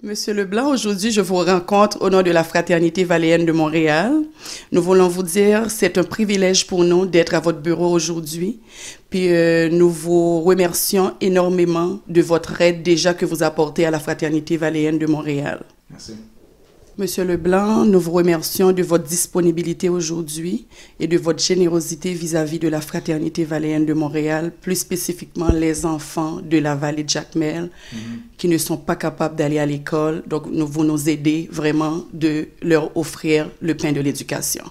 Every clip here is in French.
Monsieur Leblanc, aujourd'hui, je vous rencontre au nom de la Fraternité Valléenne de Montréal. Nous voulons vous dire, c'est un privilège pour nous d'être à votre bureau aujourd'hui. Puis nous vous remercions énormément de votre aide déjà que vous apportez à la Fraternité Valléenne de Montréal. Merci. Monsieur Leblanc, nous vous remercions de votre disponibilité aujourd'hui et de votre générosité vis-à-vis de la Fraternité Valléenne de Montréal, plus spécifiquement les enfants de la vallée de Jacmel qui ne sont pas capables d'aller à l'école. Donc, vous nous aidez vraiment de leur offrir le pain de l'éducation.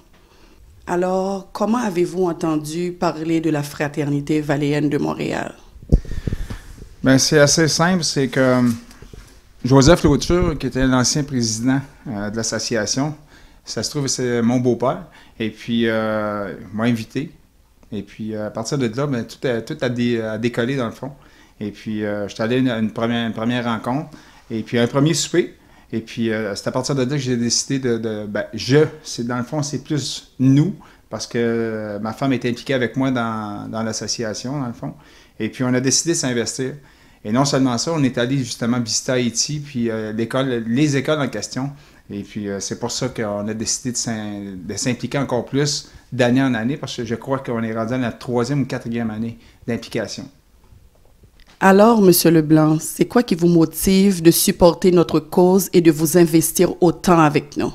Alors, comment avez-vous entendu parler de la Fraternité Valléenne de Montréal? Bien, c'est assez simple, c'est que Joseph Lauture, qui était l'ancien président de l'association, ça se trouve, c'est mon beau-père, et puis il m'a invité. Et puis à partir de là, bien, tout a décollé dans le fond. Et puis je suis allé à une première rencontre, et puis un premier souper. Et puis c'est à partir de là que j'ai décidé c'est dans le fond, c'est plus nous, parce que ma femme est impliquée avec moi dans l'association, dans le fond. Et puis on a décidé de s'investir. Et non seulement ça, on est allé justement visiter Haïti, puis les écoles en question. Et puis c'est pour ça qu'on a décidé de s'impliquer encore plus d'année en année, parce que je crois qu'on est rendu à la 3e ou 4e année d'implication. Alors, Monsieur Leblanc, c'est quoi qui vous motive de supporter notre cause et de vous investir autant avec nous?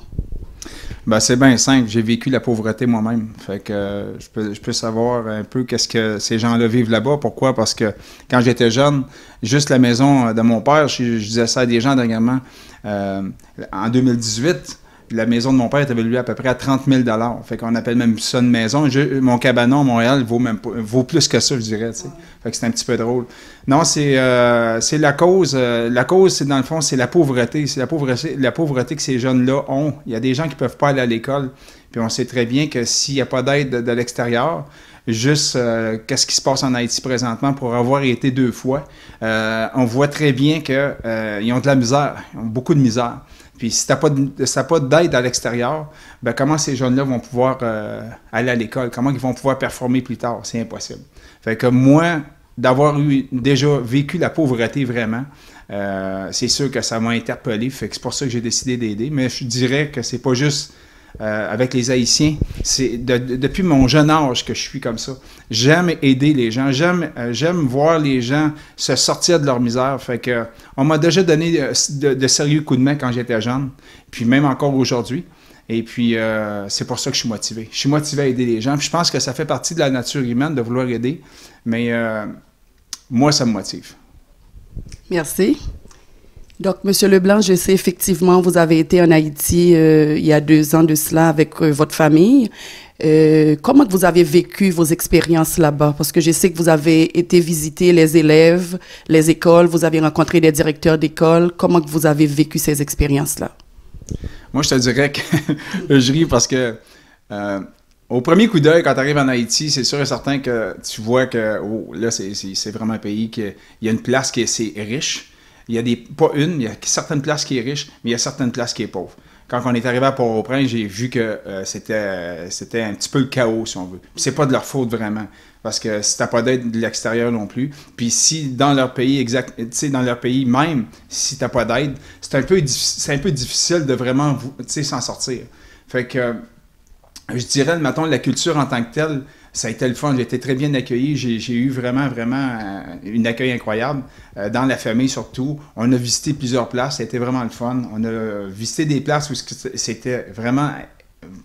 Ben, c'est bien simple. J'ai vécu la pauvreté moi-même. Fait que je peux savoir un peu qu'est-ce que ces gens-là vivent là-bas. Pourquoi? Parce que quand j'étais jeune, juste la maison de mon père, je disais ça à des gens dernièrement, en 2018, la maison de mon père était évaluée à peu près à 30 000 $. Fait qu'on appelle même ça une maison. Mon cabanon à Montréal vaut plus que ça, je dirais. T'sais. Fait que c'est un petit peu drôle. Non, c'est la cause. La cause, c'est dans le fond, c'est la pauvreté. C'est la pauvreté que ces jeunes-là ont. Il y a des gens qui ne peuvent pas aller à l'école. Puis on sait très bien que s'il n'y a pas d'aide de l'extérieur, juste qu'est-ce qui se passe en Haïti présentement pour avoir été 2 fois, on voit très bien qu'ils ont de la misère. Ils ont beaucoup de misère. Puis si tu n'as pas d'aide à l'extérieur, ben comment ces jeunes-là vont pouvoir aller à l'école? Comment ils vont pouvoir performer plus tard? C'est impossible. Fait que moi, d'avoir déjà vécu la pauvreté vraiment, c'est sûr que ça m'a interpellé. Fait que c'est pour ça que j'ai décidé d'aider. Mais je dirais que c'est pas juste avec les Haïtiens. C'est depuis mon jeune âge que je suis comme ça. J'aime aider les gens. J'aime voir les gens se sortir de leur misère. Fait que on m'a déjà donné de sérieux coups de main quand j'étais jeune, puis même encore aujourd'hui. Et puis, c'est pour ça que je suis motivé. Je suis motivé à aider les gens. Puis je pense que ça fait partie de la nature humaine de vouloir aider. Mais moi, ça me motive. Merci. Donc, Monsieur Leblanc, je sais effectivement, vous avez été en Haïti il y a 2 ans de cela avec votre famille. Comment vous avez vécu vos expériences là-bas? Parce que je sais que vous avez été visiter les élèves, les écoles, vous avez rencontré des directeurs d'école. Comment vous avez vécu ces expériences-là? Moi, je te dirais que je ris parce que au premier coup d'œil, quand tu arrives en Haïti, c'est sûr et certain que tu vois que là, c'est vraiment un pays il y a une place qui est assez riche. Il y a il y a certaines places qui est riche, mais il y a certaines places qui est pauvre. Quand on est arrivé à Port-au-Prince, j'ai vu que c'était un petit peu le chaos, si on veut. Puis c'est pas de leur faute vraiment, parce que si t'as pas d'aide de l'extérieur non plus, puis si dans leur pays dans leur pays même, si t'as pas d'aide, c'est un peu difficile de vraiment s'en sortir. Fait que je dirais, mettons, la culture en tant que telle, ça a été le fun. J'ai été très bien accueilli. J'ai eu vraiment un accueil incroyable. Dans la famille, surtout. On a visité plusieurs places. Ça a été vraiment le fun. On a visité des places où c'était vraiment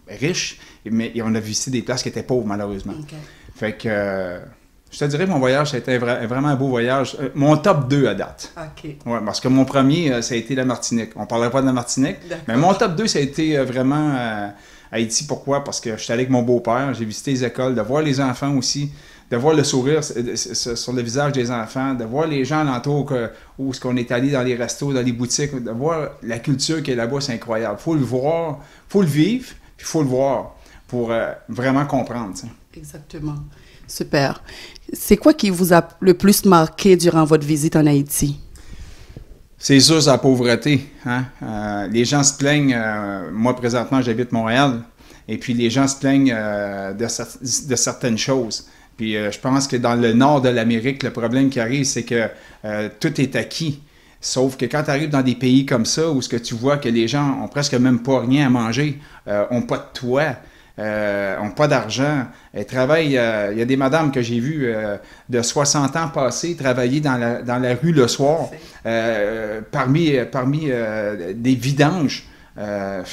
riche, mais on a visité des places qui étaient pauvres, malheureusement. Okay. Fait que je te dirais que mon voyage, ça a été vraiment un beau voyage. Mon top 2 à date. OK. Ouais, parce que mon premier, ça a été la Martinique. On ne parlerait pas de la Martinique, mais mon top 2, ça a été vraiment Haïti. Pourquoi? Parce que je suis allé avec mon beau-père, j'ai visité les écoles, de voir les enfants aussi, de voir le sourire sur le visage des enfants, de voir les gens alentour où on est allé dans les restos, dans les boutiques, de voir la culture qui est là-bas, c'est incroyable. Il faut le voir, il faut le vivre, puis il faut le voir pour vraiment comprendre. T'sais. Exactement. Super. C'est quoi qui vous a le plus marqué durant votre visite en Haïti? C'est sûr, c'est la pauvreté. Hein? Les gens se plaignent. Moi, présentement, j'habite Montréal. Et puis, les gens se plaignent de certaines choses. Puis, je pense que dans le nord de l'Amérique, le problème qui arrive, c'est que tout est acquis. Sauf que quand tu arrives dans des pays comme ça, où ce que tu vois que les gens ont presque même pas rien à manger, ont pas de toit, ont pas d'argent, elles travaillent, il y a des madames que j'ai vues de 60 ans passés travailler dans la rue le soir, parmi des vidanges. Je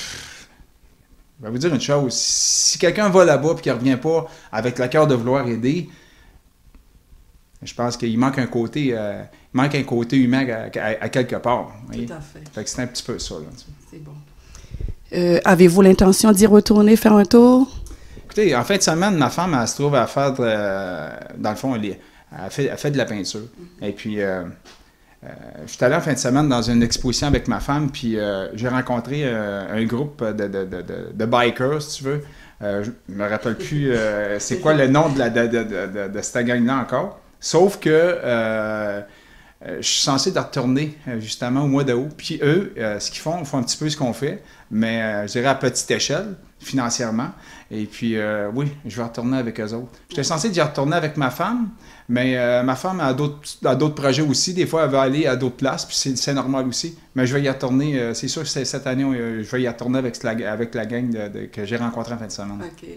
vais vous dire une chose, si quelqu'un va là-bas et qu'il ne revient pas avec le cœur de vouloir aider, je pense qu'il manque un côté, humain à quelque part. Tout à fait. Fait que c'est un petit peu ça. Là, c'est bon. Avez-vous l'intention d'y retourner faire un tour? Écoutez, en fin de semaine, ma femme, elle se trouve à faire, dans le fond, elle fait de la peinture. Et puis, je suis allé en fin de semaine dans une exposition avec ma femme, puis j'ai rencontré un groupe de bikers, si tu veux. Je me rappelle plus c'est quoi le nom de cette gang-là encore. Sauf que je suis censé de retourner justement au mois d'août. Puis eux, ce qu'ils font, ils font un petit peu ce qu'on fait, mais je dirais à petite échelle, financièrement. Et puis, oui, je vais retourner avec eux autres. J'étais censé d'y retourner avec ma femme, mais ma femme a d'autres projets aussi. Des fois, elle va aller à d'autres places, puis c'est normal aussi. Mais je vais y retourner. C'est sûr que cette année, je vais y retourner avec la gang que j'ai rencontrée en fin de semaine. OK.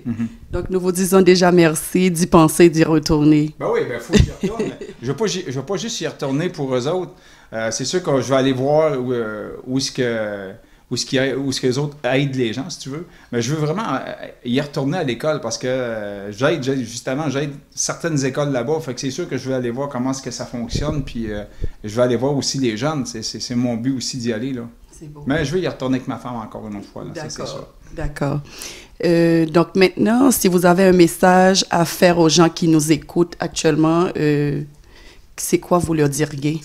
Donc, nous vous disons déjà merci d'y penser, d'y retourner. Ben oui, il faut que j'y retourne. Je ne vais pas juste y retourner pour eux autres. C'est sûr que je vais aller voir où est-ce que les autres aident les gens, si tu veux. Mais je veux vraiment y retourner à l'école parce que j'aide certaines écoles là-bas. Fait que c'est sûr que je vais aller voir comment est-ce que ça fonctionne. Puis je vais aller voir aussi les jeunes. C'est mon but aussi d'y aller, là. C'est beau. Mais je vais y retourner avec ma femme encore une autre fois. Là. D'accord. Ça, c'est sûr. D'accord. Donc maintenant, si vous avez un message à faire aux gens qui nous écoutent actuellement, c'est quoi vous leur diriez?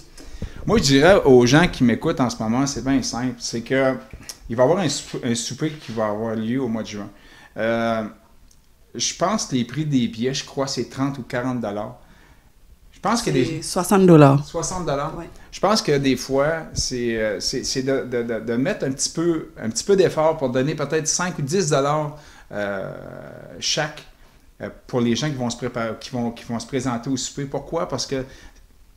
Moi, je dirais aux gens qui m'écoutent en ce moment, c'est bien simple. C'est que il va y avoir un souper qui va avoir lieu au mois de juin. Je pense que les prix des billets, je crois, c'est 30 ou 40 $. Je pense que c'est 60 $. 60 $. Ouais. Je pense que des fois, c'est de mettre un petit peu d'effort pour donner peut-être 5 ou 10 $ chaque pour les gens qui vont se préparer, qui vont se présenter au souper. Pourquoi? Parce que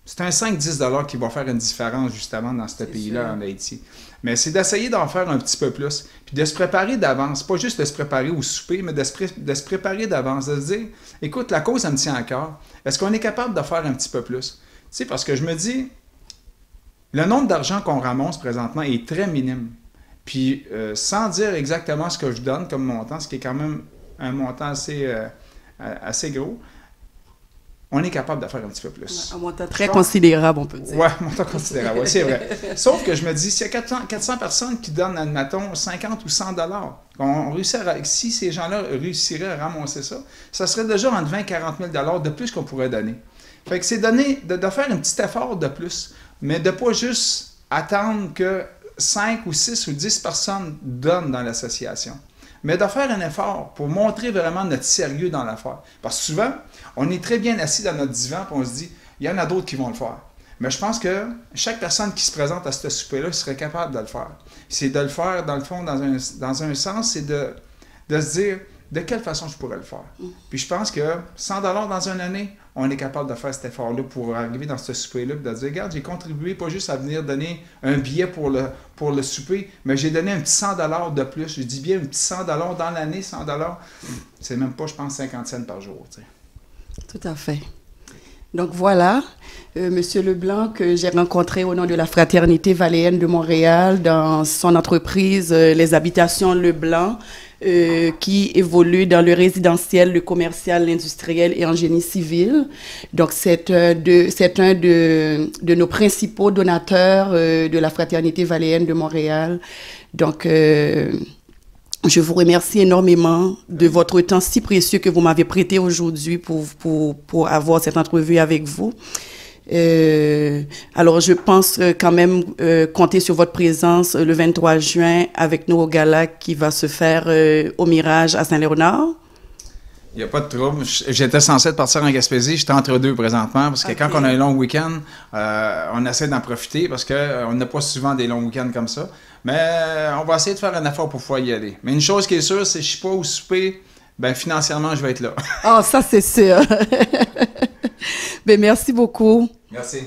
c'est un 5-10 $ qui va faire une différence justement dans ce pays-là, en Haïti. Mais c'est d'essayer d'en faire un petit peu plus. Puis de se préparer d'avance. Pas juste de se préparer au souper, mais de se préparer d'avance. De se dire, écoute, la cause, ça me tient à cœur. Est-ce qu'on est capable de faire un petit peu plus? Tu sais, parce que je me dis, le nombre d'argent qu'on ramasse présentement est très minime. Puis sans dire exactement ce que je donne comme montant, ce qui est quand même un montant assez gros, on est capable de faire un petit peu plus. Un montant très considérable, on peut dire. Oui, un montant considérable, c'est vrai. Sauf que je me dis, s'il y a 400 personnes qui donnent, admettons, 50 ou 100 $, si ces gens-là réussiraient à ramasser ça, ça serait déjà entre 20 et 40 000 $ de plus qu'on pourrait donner. Fait que c'est de faire un petit effort de plus, mais de ne pas juste attendre que 5 ou 6 ou 10 personnes donnent dans l'association. Mais de faire un effort pour montrer vraiment notre sérieux dans l'affaire. Parce que souvent, on est très bien assis dans notre divan et on se dit, il y en a d'autres qui vont le faire. Mais je pense que chaque personne qui se présente à ce souper-là serait capable de le faire. C'est de le faire, dans le fond, dans un sens, c'est de se dire, de quelle façon je pourrais le faire. Puis je pense que 100 $ dans une année, on est capable de faire cet effort-là pour arriver dans ce souper-là et de dire, regarde, j'ai contribué pas juste à venir donner un billet pour le souper, mais j'ai donné un petit 100 $ de plus. Je dis bien un petit 100 $ dans l'année, 100 $. C'est même pas, je pense, 50 cents par jour. Tu sais. Tout à fait. Donc voilà, Monsieur Leblanc, que j'ai rencontré au nom de la Fraternité Valléenne de Montréal dans son entreprise Les Habitations Leblanc, qui évolue dans le résidentiel, le commercial, l'industriel et en génie civil. Donc c'est un de nos principaux donateurs de la Fraternité Valléenne de Montréal. Donc je vous remercie énormément de votre temps si précieux que vous m'avez prêté aujourd'hui pour avoir cette entrevue avec vous. Alors, je pense quand même compter sur votre présence le 23 juin avec nous au gala qui va se faire au Mirage à Saint-Léonard. Il n'y a pas de trouble. J'étais censé partir en Gaspésie. J'étais entre deux présentement parce que quand on a un long week-end, on essaie d'en profiter parce qu'on n'a pas souvent des longs week-ends comme ça. Mais on va essayer de faire un effort pour pouvoir y aller. Mais une chose qui est sûre, c'est que je ne suis pas au souper, ben financièrement, je vais être là. Ah, ça, c'est sûr. Ben, merci beaucoup. Merci.